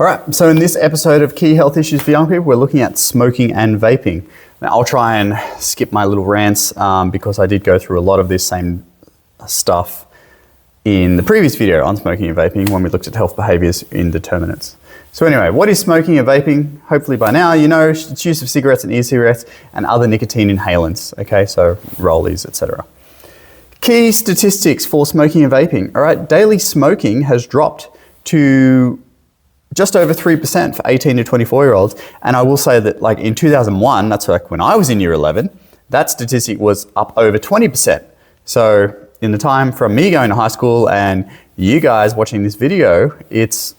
All right, so in this episode of Key Health Issues for Young People, we're looking at smoking and vaping. Now, I'll try and skip my little rants because I did go through a lot of this same stuff in the previous video on smoking and vaping when we looked at health behaviours in determinants. So anyway, what is smoking and vaping? Hopefully by now you know it's use of cigarettes and e-cigarettes and other nicotine inhalants, okay, so rollies, etc. Key statistics for smoking and vaping. All right, daily smoking has dropped to just over 3% for 18 to 24-year-olds. And I will say that like in 2001, that's like when I was in year 11, that statistic was up over 20%. So in the time from me going to high school and you guys watching this video, it's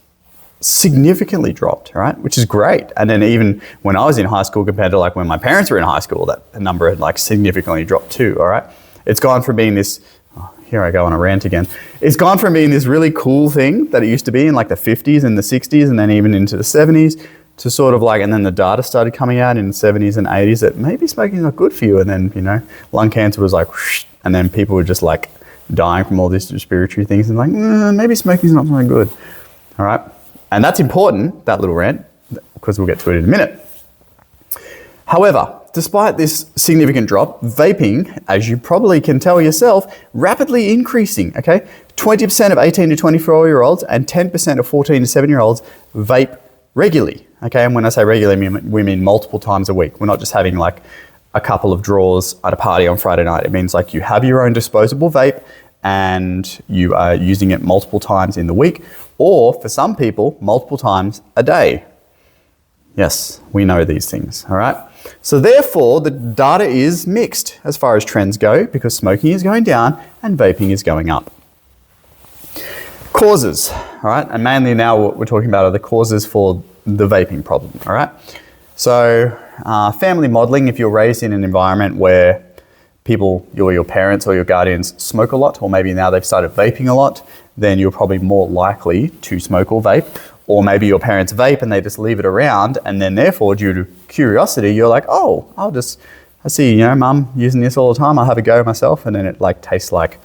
significantly dropped, right? Which is great. And then even when I was in high school compared to like when my parents were in high school, that number had like significantly dropped too, all right? It's gone from being this, here I go on a rant again. It's gone from being this really cool thing that it used to be in like the 50s and the 60s and then even into the 70s to sort of like, and then the data started coming out in the 70s and 80s that maybe smoking is not good for you. And then, you know, lung cancer was like, whoosh, and then people were just like dying from all these respiratory things and like, maybe smoking is not so good. All right. And that's important, that little rant, because we'll get to it in a minute. However, despite this significant drop, vaping, as you probably can tell yourself, rapidly increasing, okay? 20% of 18 to 24-year-olds and 10% of 14 to 7-year-olds vape regularly, okay? And when I say regularly, we mean multiple times a week. We're not just having like a couple of draws at a party on Friday night. It means like you have your own disposable vape and you are using it multiple times in the week, or for some people, multiple times a day. Yes, we know these things, all right? So therefore, the data is mixed as far as trends go because smoking is going down and vaping is going up. Causes, all right? And mainly now what we're talking about are the causes for the vaping problem, all right? So family modeling, if you're raised in an environment where people, your parents or your guardians smoke a lot, or maybe now they've started vaping a lot, then you're probably more likely to smoke or vape. Or maybe your parents vape and they just leave it around and then therefore due to curiosity, you're like, oh, I see, you know, mum using this all the time, I'll have a go myself. And then it like tastes like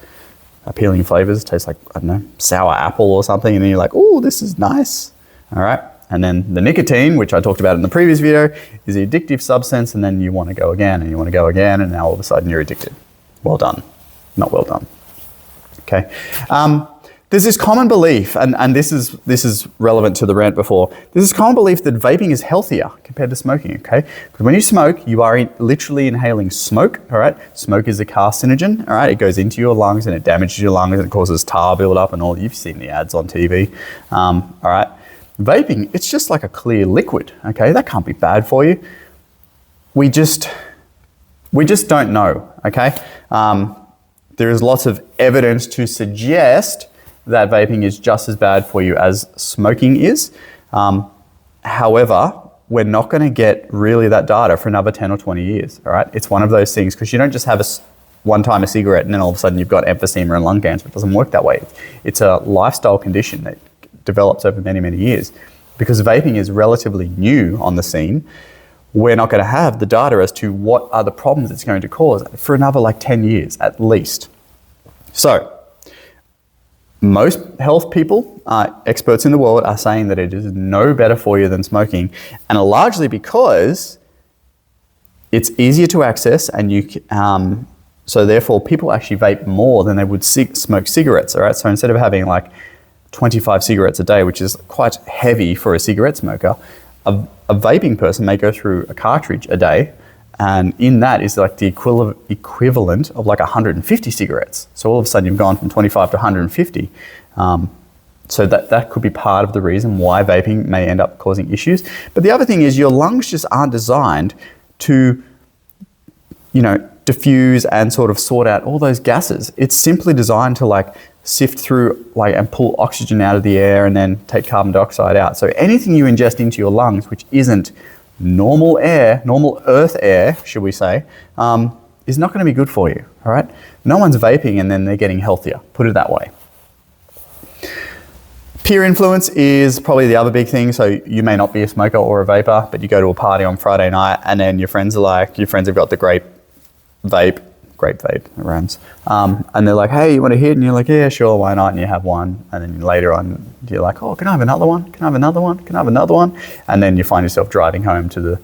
appealing flavors, tastes like, I don't know, sour apple or something. And then you're like, oh, this is nice. All right. And then the nicotine, which I talked about in the previous video, is the addictive substance. And then you want to go again and you want to go again. And now all of a sudden you're addicted. Well done. Not well done. Okay. There's this common belief, and this is relevant to the rant before, there's this common belief that vaping is healthier compared to smoking, okay? Because when you smoke, you are literally inhaling smoke, all right? Smoke is a carcinogen, all right? It goes into your lungs and it damages your lungs and it causes tar buildup and all. You've seen the ads on TV, all right? Vaping, it's just like a clear liquid, okay? That can't be bad for you. We just don't know, okay? There is lots of evidence to suggest that vaping is just as bad for you as smoking is. However, we're not going to get really that data for another 10 or 20 years, all right? It's one of those things, because you don't just have one time a cigarette and then all of a sudden you've got emphysema and lung cancer. It doesn't work that way. It's a lifestyle condition that develops over many, many years. Because vaping is relatively new on the scene, we're not going to have the data as to what are the problems it's going to cause for another like 10 years at least. So, most health people, experts in the world, are saying that it is no better for you than smoking, and largely because it's easier to access, and so therefore people actually vape more than they would smoke cigarettes. All right, so instead of having like 25 cigarettes a day, which is quite heavy for a cigarette smoker, a vaping person may go through a cartridge a day. And in that is like the equivalent of like 150 cigarettes. So all of a sudden you've gone from 25 to 150. So that could be part of the reason why vaping may end up causing issues. But the other thing is your lungs just aren't designed to, you know, diffuse and sort of sort out all those gases. It's simply designed to like sift through like and pull oxygen out of the air and then take carbon dioxide out. So anything you ingest into your lungs, which isn't normal air, normal earth air, should we say, is not going to be good for you, all right? No one's vaping and then they're getting healthier, put it that way. Peer influence is probably the other big thing. So you may not be a smoker or a vapor, but you go to a party on Friday night and then your friends have got the great vape, grape vape that runs. And they're like, hey, you want a hit? And you're like, yeah, sure, why not? And you have one. And then later on, you're like, oh, can I have another one? Can I have another one? Can I have another one? And then you find yourself driving home to the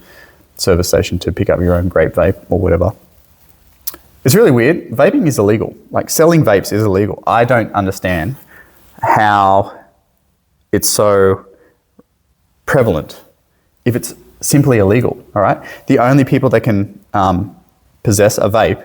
service station to pick up your own grape vape or whatever. It's really weird. Vaping is illegal. Like, selling vapes is illegal. I don't understand how it's so prevalent if it's simply illegal, all right? The only people that can possess a vape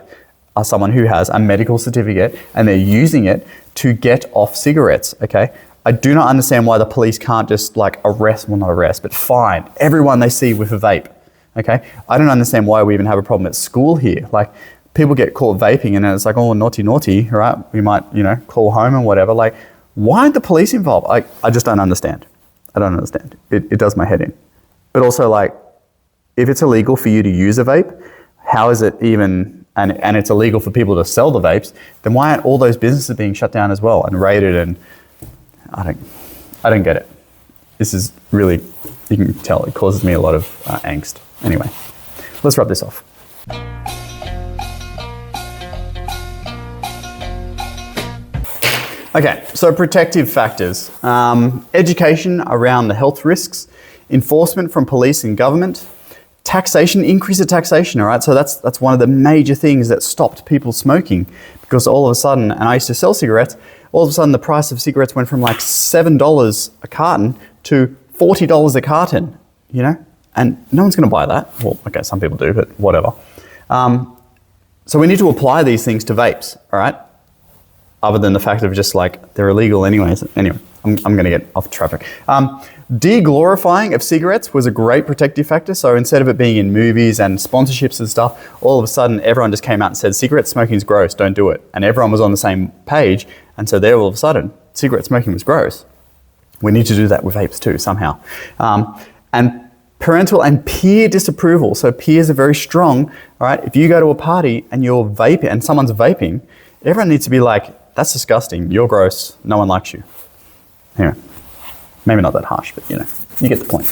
are someone who has a medical certificate and they're using it to get off cigarettes, okay? I do not understand why the police can't just like arrest, well not arrest, but fine everyone they see with a vape, okay? I don't understand why we even have a problem at school here. Like, people get caught vaping and then it's like, oh, naughty, naughty, right? We might, call home and whatever. Like, why aren't the police involved? I just don't understand. I don't understand. It does my head in. But also, like, if it's illegal for you to use a vape, how is it even, and it's illegal for people to sell the vapes, then why aren't all those businesses being shut down as well and raided? And I don't get it. This is really, you can tell it causes me a lot of angst. Anyway, let's wrap this off. Okay, so protective factors. Education around the health risks, enforcement from police and government, taxation, increase of taxation, all right? So that's one of the major things that stopped people smoking, because all of a sudden, and I used to sell cigarettes, all of a sudden the price of cigarettes went from like $7 a carton to $40 a carton, And no one's gonna buy that. Well, okay, some people do, but whatever. So we need to apply these things to vapes, all right? Other than the fact of just like, they're illegal anyways. Anyway, I'm going to get off topic. De-glorifying of cigarettes was a great protective factor. So instead of it being in movies and sponsorships and stuff, all of a sudden everyone just came out and said, cigarette smoking is gross, don't do it. And everyone was on the same page. And so there all of a sudden, cigarette smoking was gross. We need to do that with vapes too, somehow. And parental and peer disapproval. So peers are very strong, all right? If you go to a party and you're vaping and someone's vaping, everyone needs to be like, that's disgusting, you're gross, no one likes you. Anyway, maybe not that harsh, but you get the point.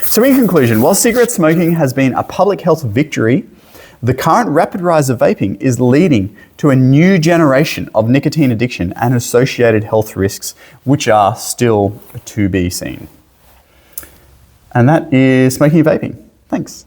So in conclusion, while cigarette smoking has been a public health victory, the current rapid rise of vaping is leading to a new generation of nicotine addiction and associated health risks, which are still to be seen. And that is smoking and vaping. Thanks.